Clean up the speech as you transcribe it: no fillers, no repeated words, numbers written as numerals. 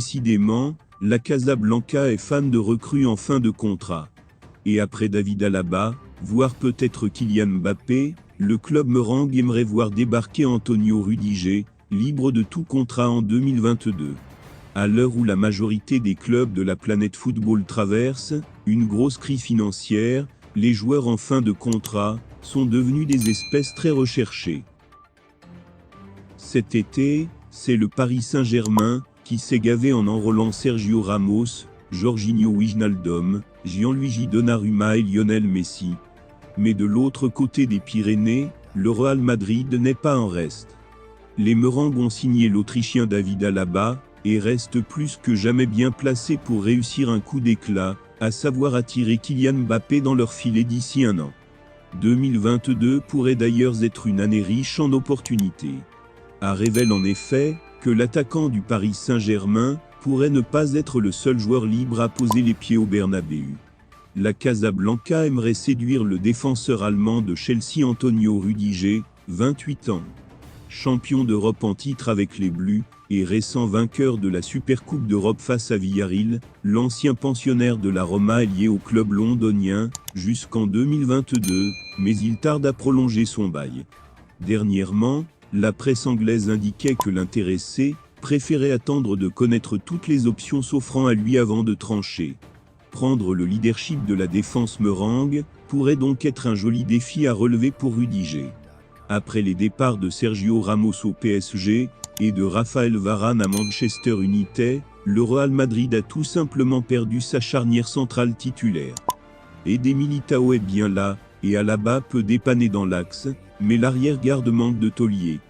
Décidément, la Casablanca est fan de recrues en fin de contrat. Et après David Alaba, voire peut-être Kylian Mbappé, le club merengue aimerait voir débarquer Antonio Rudiger, libre de tout contrat en 2022. À l'heure où la majorité des clubs de la planète football traversent une grosse crise financière, les joueurs en fin de contrat sont devenus des espèces très recherchées. Cet été, c'est le Paris Saint-Germain qui s'est gavé en enrôlant Sergio Ramos, Jorginho Wijnaldum, Gianluigi Donnarumma et Lionel Messi. Mais de l'autre côté des Pyrénées, le Real Madrid n'est pas en reste. Les merengues ont signé l'Autrichien David Alaba et restent plus que jamais bien placés pour réussir un coup d'éclat, à savoir attirer Kylian Mbappé dans leur filet d'ici un an. 2022 pourrait d'ailleurs être une année riche en opportunités. A révèle en effet que l'attaquant du Paris Saint-Germain pourrait ne pas être le seul joueur libre à poser les pieds au Bernabéu. La Casablanca aimerait séduire le défenseur allemand de Chelsea Antonio Rudiger, 28 ans. Champion d'Europe en titre avec les Bleus, et récent vainqueur de la Supercoupe d'Europe face à Villarreal, l'ancien pensionnaire de la Roma est lié au club londonien, jusqu'en 2022, mais il tarde à prolonger son bail. Dernièrement, la presse anglaise indiquait que l'intéressé préférait attendre de connaître toutes les options s'offrant à lui avant de trancher. Prendre le leadership de la défense merengue pourrait donc être un joli défi à relever pour Rudiger. Après les départs de Sergio Ramos au PSG et de Raphaël Varane à Manchester United, le Real Madrid a tout simplement perdu sa charnière centrale titulaire. Eder Militão est bien là, et Alaba peut dépanner dans l'axe, mais l'arrière-garde manque de taulier.